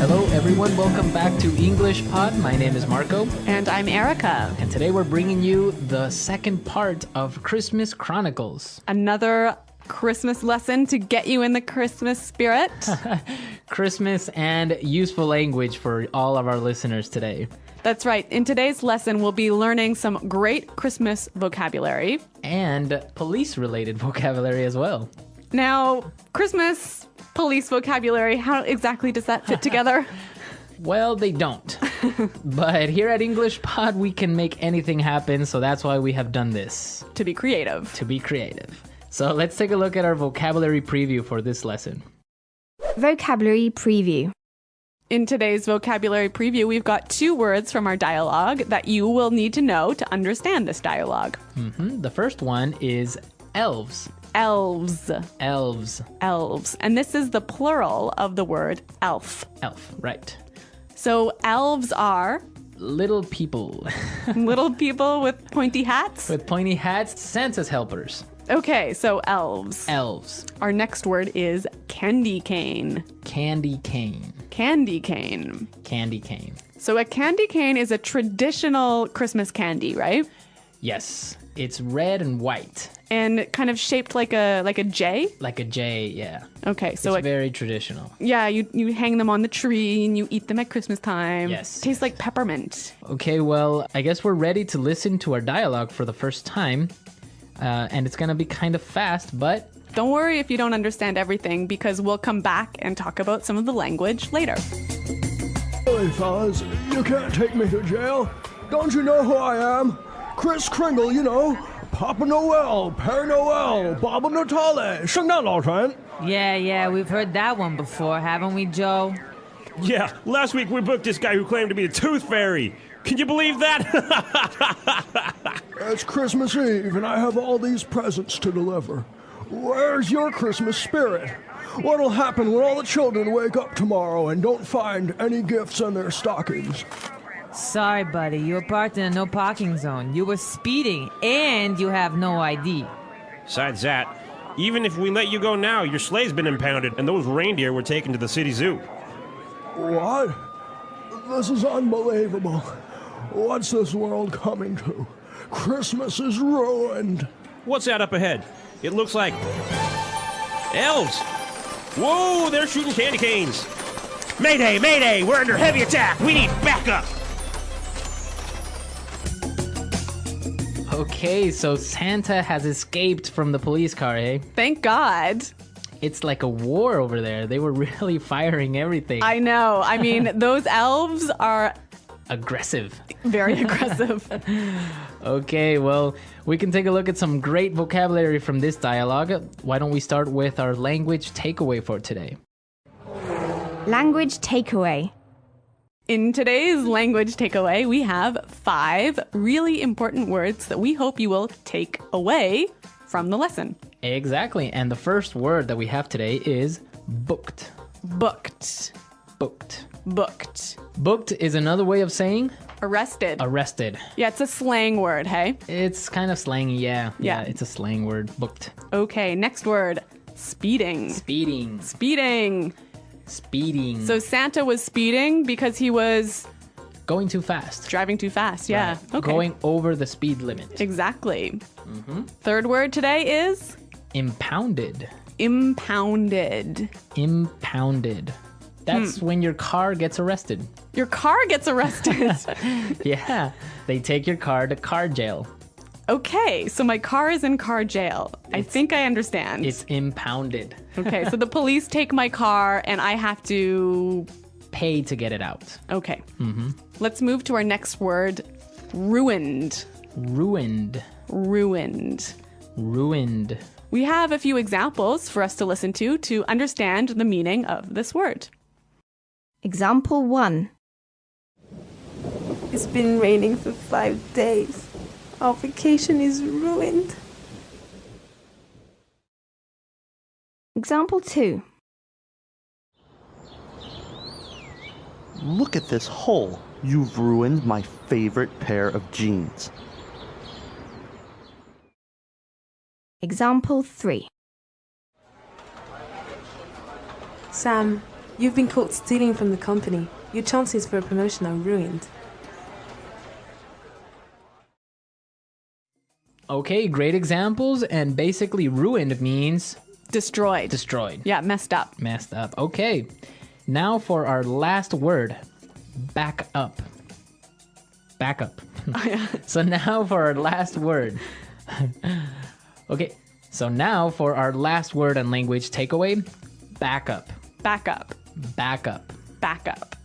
Hello everyone, welcome back to English Pod. My name is Marco. And I'm Erica. And today we're bringing you the second part of Christmas Chronicles. Another Christmas lesson to get you in the Christmas spirit. Christmas and useful language for all of our listeners today. That's right. In today's lesson, we'll be learning some great Christmas vocabulary. And police-related vocabulary as well. Now, Christmas, police vocabulary, how exactly does that fit together? Well, they don't. But here at English Pod, we can make anything happen, so that's why we have done this. To be creative. To be creative. So let's take a look at our vocabulary preview for this lesson. Vocabulary preview. In today's vocabulary preview, we've got 2 words from our dialogue that you will need to know to understand this dialogue. The first one is elves. Elves. Elves. Elves. And this is the plural of the word elf. Elf, right. So elves are Little people. little people with pointy hats. With pointy hats, Santa's helpers. Okay, so elves. Elves. Our next word is candy cane. Candy cane. Candy cane. Candy cane. So a candy cane is a traditional Christmas candy, right? Yes. It's red and white. And kind of shaped like a J? Like a J, yeah. Okay, so it's very traditional. Yeah, you hang them on the tree and you eat them at Christmas time. Yes. Tastes like peppermint. Okay, well, I guess we're ready to listen to our dialogue for the first time. And it's gonna be kind of fast, but don't worry if you don't understand everything, because we'll come back and talk about some of the language later. Hey, fellas, you can't take me to jail. Don't you know who I am? Kris Kringle, you know. Papa Noel, Père Noel, Baba Natale, 圣诞老人. Yeah, we've heard that one before, haven't we, Joe? Yeah, last week we booked this guy who claimed to be a tooth fairy. Can you believe that? It's Christmas Eve and I have all these presents to deliver. Where's your Christmas spirit? What'll happen when all the children wake up tomorrow and don't find any gifts in their stockings? Sorry, buddy, you were parked in a no parking zone. You were speeding, and you have no ID. Besides that, even if we let you go now, your sleigh's been impounded, and those reindeer were taken to the city zoo. What? This is unbelievable. What's this world coming to? Christmas is ruined. What's that up ahead? It looks like elves. Whoa, they're shooting candy canes. Mayday, mayday, we're under heavy attack. We need backup. okay, so Santa has escaped from the police car, eh? Thank God. It's like a war over there. They were really firing everything. I know. I mean, those elves are aggressive. Very aggressive. Okay, well, we can take a look at some great vocabulary from this dialogue. Why don't we start with our language takeaway for today? Language takeaway. In today's language takeaway, we have 5 really important words that we hope you will take away from the lesson. Exactly, and the first word that we have today is booked. Booked. Booked. Booked. Booked is another way of saying arrested. Arrested. Yeah, it's a slang word, hey? It's kind of slangy, yeah. Yeah, it's a slang word. Booked. Okay, next word. Speeding. Speeding. Speeding. Speeding. So Santa was speeding because he was going too fast. Driving too fast, yeah. Right. Okay. Going over the speed limit. Exactly. Third word today is impounded. Impounded. Impounded. That's when your car gets arrested. Your car gets arrested? Yeah. They take your car to car jail. Okay, so my car is in car jail. I think I understand. It's impounded. Okay, so the police take my car and I have to pay to get it out. Okay. Let's move to our next word. Ruined. Ruined. Ruined. Ruined. We have a few examples for us to listen to understand the meaning of this word. Example 1. It's been raining for 5 days. Our vacation is ruined. Example 2. Look at this hole. You've ruined my favorite pair of jeans. Example 3. Sam, You've been caught stealing from the company. Your chances for a promotion are ruined. Okay, great examples. And basically, ruined means Destroyed. destroyed. Yeah, messed up. Messed up. Okay. Now for our last word, back up. Back up. So now for our last word. Okay. So now for our last word and language takeaway, back up. Back up. Back up. Back up.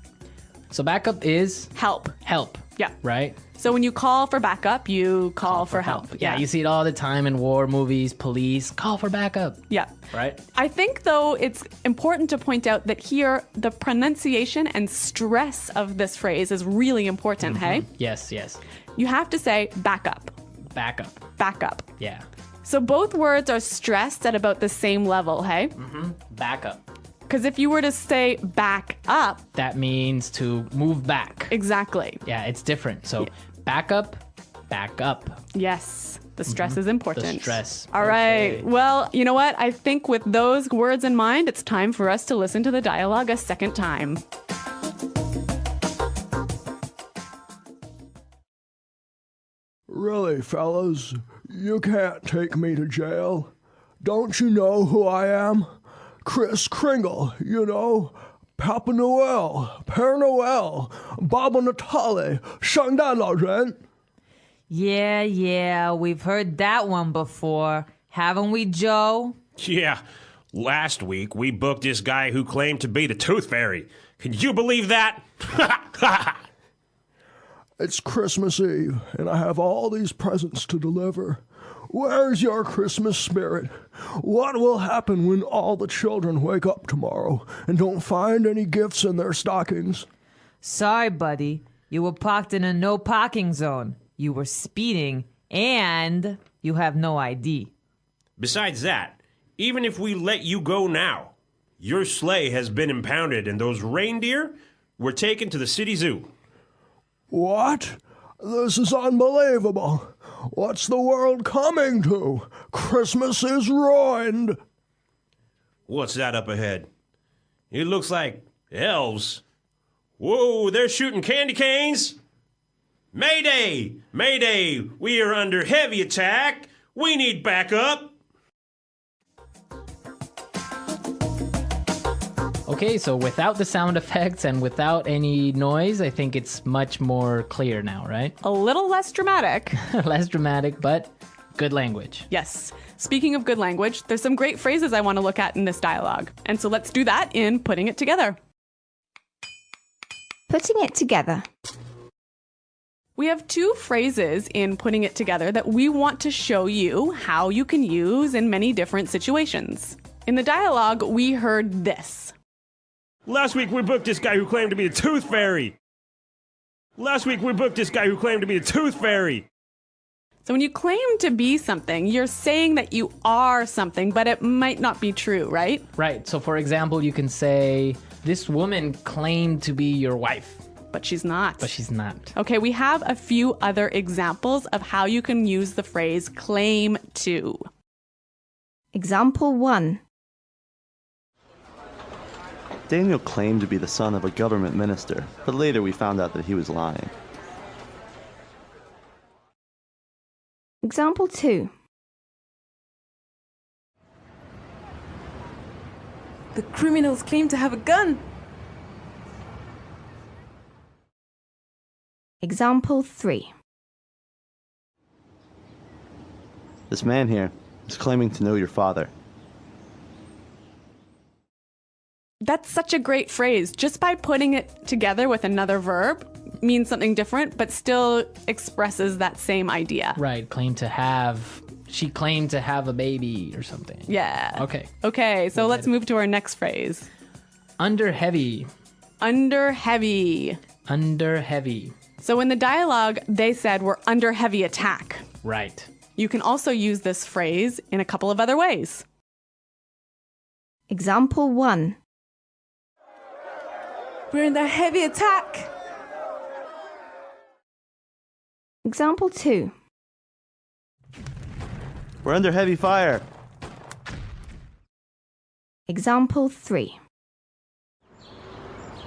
So back up is Help. help, Yeah. right? So when you call for backup, you call for help. Yeah, you see it all the time in war movies, police, call for backup, Yeah. right? I think, though, it's important to point out that here the pronunciation and stress of this phrase is really important, hey? Yes, yes. You have to say back up, Back up. back up. Yeah. So both words are stressed at about the same level, hey? Back up. Because if you were to say back up, That means to move back. exactly. Yeah, it's different. So back up, back up. Yes, the stress is important. The stress. All right. Okay. Well, you know what? I think with those words in mind, it's time for us to listen to the dialogue a second time. Really, fellas, you can't take me to jail. Don't you know who I am? Chris Kringle, you know. Papa Noel, Père Noel, Baba Natale, 圣诞老人. Yeah, we've heard that one before. Haven't we, Joe? Yeah. Last week, we booked this guy who claimed to be the Tooth Fairy. Can you believe that? It's Christmas Eve, and I have all these presents to deliver. Where's your Christmas spirit? What will happen when all the children wake up tomorrow and don't find any gifts in their stockings? Sorry, buddy. You were parked in a no parking zone. You were speeding, and you have no ID. Besides that, even if we let you go now, your sleigh has been impounded and those reindeer were taken to the city zoo. What? This is unbelievable. What's the world coming to? Christmas is ruined. What's that up ahead? It looks like elves. Whoa, they're shooting candy canes. Mayday! Mayday! We are under heavy attack. We need backup. Okay, so without the sound effects and without any noise, I think it's much more clear now, right? A little less dramatic. Less dramatic, but good language. Yes. Speaking of good language, there's some great phrases I want to look at in this dialogue. And so let's do that in Putting It Together. Putting it together. We have two phrases in Putting It Together that we want to show you how you can use in many different situations. In the dialogue, we heard this. Last week we booked this guy who claimed to be the Tooth Fairy. Last week we booked this guy who claimed to be the Tooth Fairy. So when you claim to be something, you're saying that you are something, but it might not be true, right? Right, so for example, you can say, this woman claimed to be your wife. But she's not. But she's not. Okay, we have a few other examples of how you can use the phrase claim to. Example 1. Daniel claimed to be the son of a government minister, but later we found out that he was lying. Example 2. The criminals claim to have a gun. Example 3. This man here is claiming to know your father. That's such a great phrase. Just by putting it together with another verb means something different, but still expresses that same idea. Right, she claimed to have a baby or something. Yeah. Okay. Okay, so let's move to our next phrase. Under heavy. Under heavy. Under heavy. So in the dialogue, they said we're under heavy attack. Right. You can also use this phrase in a couple of other ways. Example 1. We're under heavy attack. Example 2. We're under heavy fire. Example 3.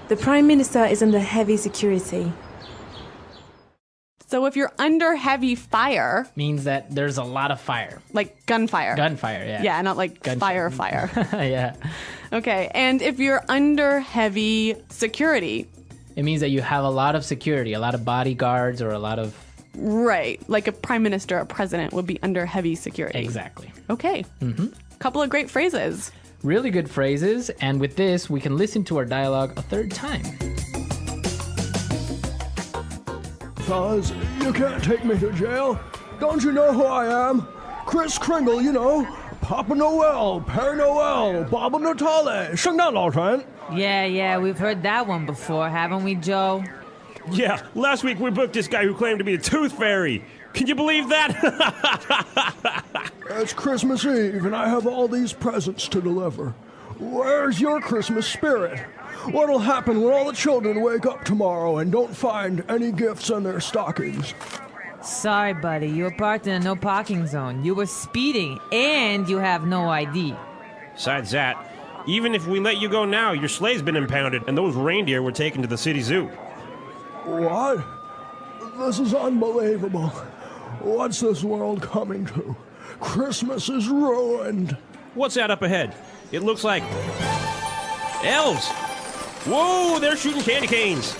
The Prime Minister is under heavy security. So if you're under heavy fire, Means that there's a lot of fire. like gunfire. Gunfire, yeah. Yeah, not like Gunshot. fire. Yeah. Okay, and if you're under heavy security, It means that you have a lot of security, a lot of bodyguards, or a lot of... right, like a prime minister, a president would be under heavy security. Exactly. Okay. Couple of great phrases. Really good phrases, and with this, we can listen to our dialogue a third time. Fellas, you can't take me to jail. Don't you know who I am? Kris Kringle, you know. Papa Noel, Père Noel, Baba Natale, 圣诞老人. Yeah, we've heard that one before, haven't we, Joe? Yeah, last week we booked this guy who claimed to be the Tooth Fairy. Can you believe that? It's Christmas Eve, and I have all these presents to deliver. Where's your Christmas spirit? What'll happen when all the children wake up tomorrow and don't find any gifts in their stockings? Sorry, buddy, you were parked in a no parking zone. You were speeding, and you have no ID. Besides that, even if we let you go now, your sleigh's been impounded, and those reindeer were taken to the city zoo. What? This is unbelievable. What's this world coming to? Christmas is ruined. What's that up ahead? It looks like... elves! Whoa, they're shooting candy canes!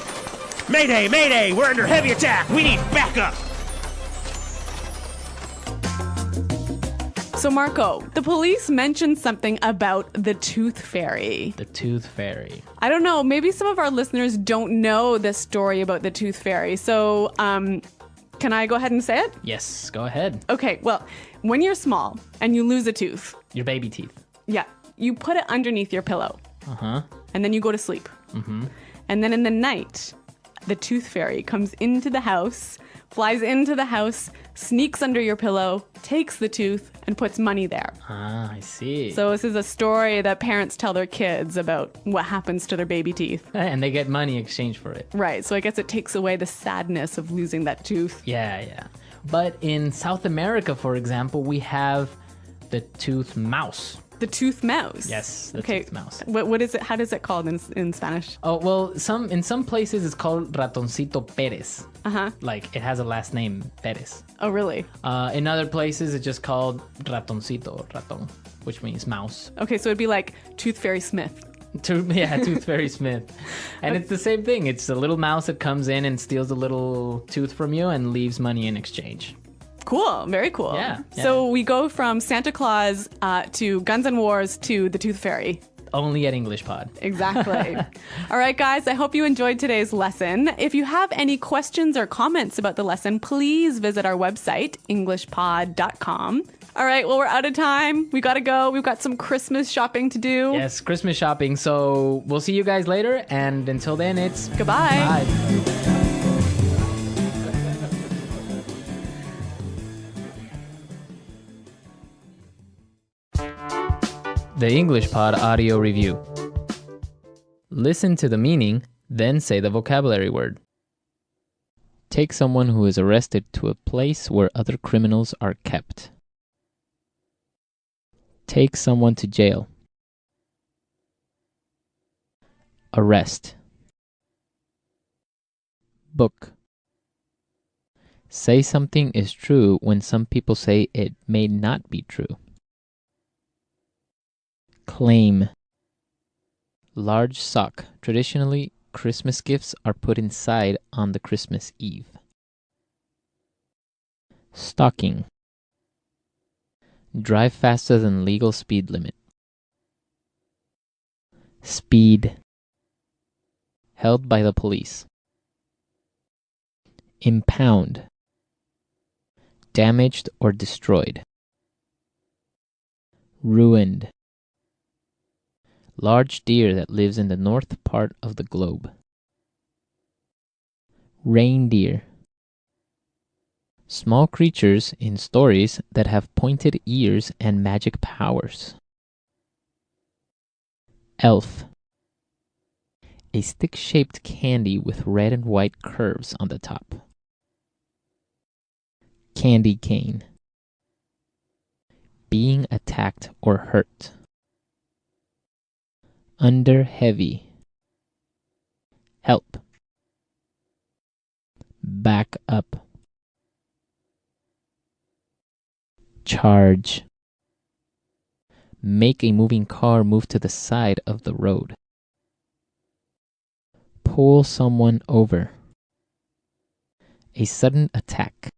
Mayday, mayday! We're under heavy attack! We need backup! So, Marco, the police mentioned something about the Tooth Fairy. The Tooth Fairy. I don't know, maybe some of our listeners don't know this story about the Tooth Fairy. So, can I go ahead and say it? Yes, go ahead. Okay, well, when you're small and you lose a tooth, Your baby teeth. yeah, you put it underneath your pillow. Uh-huh. And then you go to sleep. And then in the night, the Tooth Fairy comes into the house, flies into the house, sneaks under your pillow, takes the tooth, and puts money there. Ah, I see. So this is a story that parents tell their kids about what happens to their baby teeth. And they get money in exchange for it. Right, so I guess it takes away the sadness of losing that tooth. Yeah. But in South America, for example, we have the tooth mouse. The tooth mouse. Yes, the Okay. tooth mouse. What is it? How does it called in Spanish? Oh, well, in some places it's called Ratoncito Pérez. Uh-huh. Like, it has a last name, Pérez. Oh, really? In other places it's just called Ratoncito, Raton, which means mouse. Okay, so it'd be like Tooth Fairy Smith. Tooth Fairy Smith. And it's the same thing. It's a little mouse that comes in and steals a little tooth from you and leaves money in exchange. Cool, very cool. Yeah. So we go from Santa Claus to Guns N' Wars to the Tooth Fairy. Only at English Pod. Exactly. All right, guys, I hope you enjoyed today's lesson. If you have any questions or comments about the lesson, please visit our website, englishpod.com. All right, well, we're out of time. We got to go. We've got some Christmas shopping to do. Yes, Christmas shopping. So we'll see you guys later. And until then, it's Goodbye. bye. The English Pod Audio Review. Listen to the meaning, then say the vocabulary word. Take someone who is arrested to a place where other criminals are kept. Take someone to jail. Arrest. Book. Say something is true when some people say it may not be true. Claim. Large sock. Traditionally, Christmas gifts are put inside on the Christmas Eve. Stocking. Drive faster than legal speed limit. Speed. Held by the police. Impound. Damaged or destroyed. Ruined. Large deer that lives in the north part of the globe. Reindeer. Small creatures in stories that have pointed ears and magic powers. Elf. A stick-shaped candy with red and white curves on the top. Candy cane. Being attacked or hurt. Under heavy. help, back up, charge, make a moving car move to the side of the road, pull someone over, a sudden attack,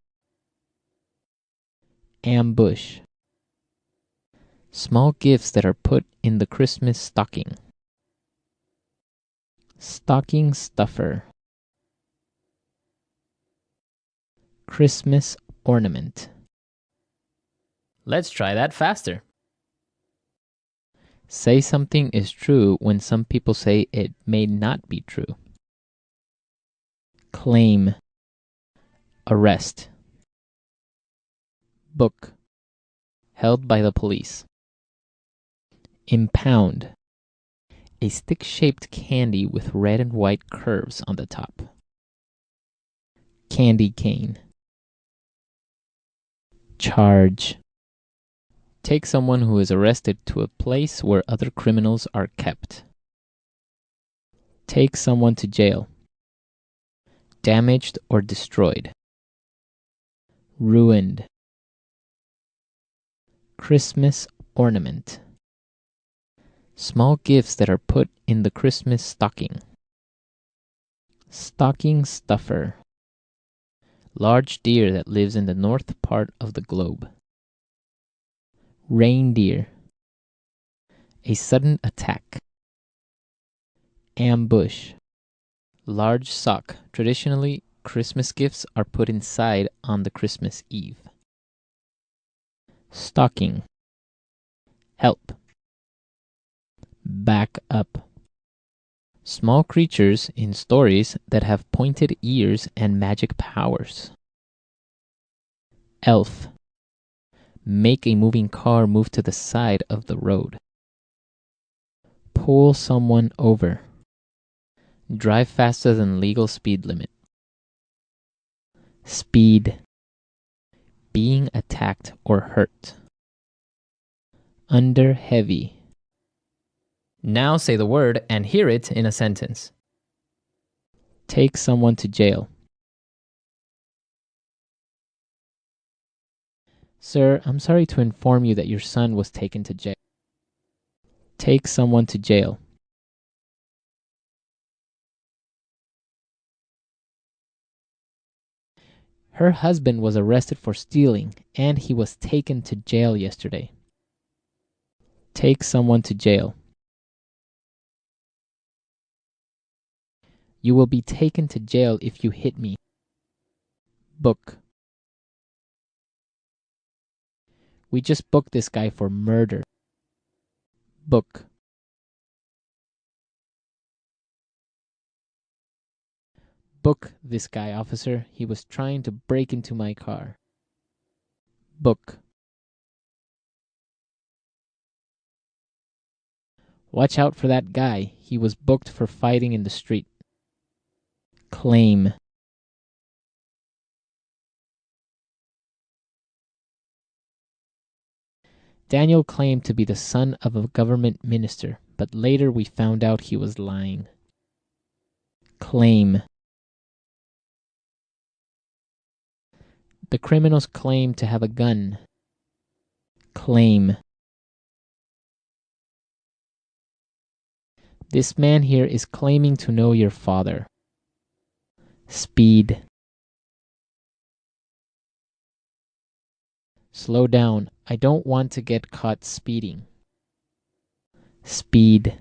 ambush, small gifts that are put in the Christmas stocking, stocking stuffer, Christmas ornament. Let's try that faster. Say something is true when some people say it may not be true. Claim, arrest. Book, held by the police. Impound, a stick-shaped candy with red and white curves on the top. Candy cane. Charge, take someone who is arrested to a place where other criminals are kept. Take someone to jail. Damaged or destroyed. Ruined. Christmas ornament. Small gifts that are put in the Christmas stocking. Stocking stuffer. Large deer that lives in the north part of the globe. Reindeer. A sudden attack. Ambush. Large sock. Traditionally, Christmas gifts are put inside on the Christmas Eve. Stocking. Help. Back up. Small creatures in stories that have pointed ears and magic powers. Elf. Make a moving car move to the side of the road. Pull someone over. Drive faster than legal speed limit. Speed. Being attacked or hurt. Under heavy. Now say the word and hear it in a sentence. Take someone to jail. Sir, I'm sorry to inform you that your son was taken to jail. Take someone to jail. Her husband was arrested for stealing, and he was taken to jail yesterday. Take someone to jail. You will be taken to jail if you hit me. Book. We just booked this guy for murder. Book. Book this guy, officer. He was trying to break into my car. Book. Watch out for that guy. He was booked for fighting in the street. Claim. Daniel claimed to be the son of a government minister, but later we found out he was lying. Claim. The criminals claim to have a gun. Claim. This man here is claiming to know your father. Speed. Slow down. I don't want to get caught speeding. Speed.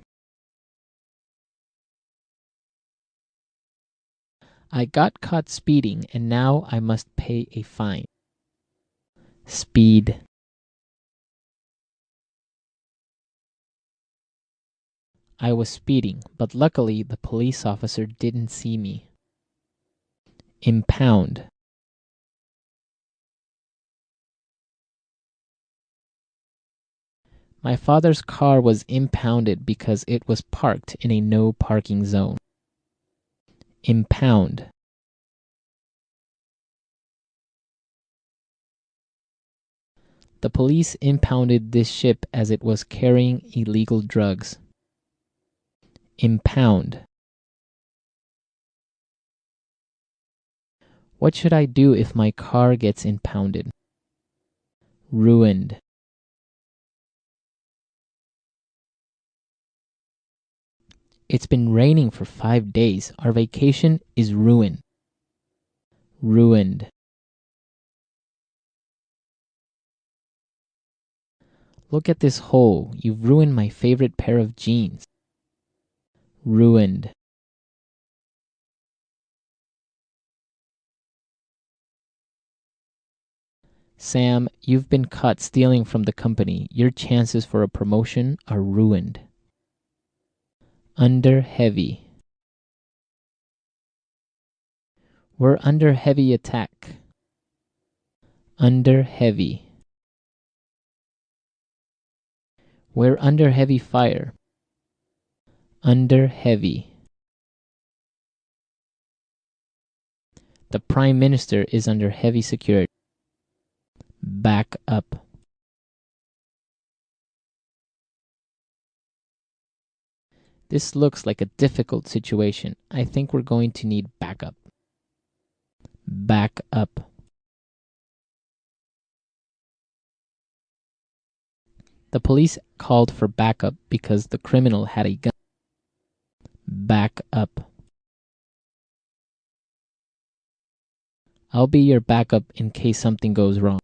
I got caught speeding and now I must pay a fine. Speed. I was speeding, but luckily the police officer didn't see me. Impound. My father's car was impounded because it was parked in a no parking zone. Impound. The police impounded this ship as it was carrying illegal drugs. Impound. What should I do if my car gets impounded? Ruined. It's been raining for 5 days. Our vacation is ruined. Ruined. Look at this hole. You've ruined my favorite pair of jeans. Ruined. Sam, you've been caught stealing from the company. Your chances for a promotion are ruined. Under heavy. We're under heavy attack. Under heavy. We're under heavy fire. Under heavy. The Prime Minister is under heavy security. Back up. This looks like a difficult situation. I think we're going to need backup. Back up. The police called for backup because the criminal had a gun. Back up. I'll be your backup in case something goes wrong.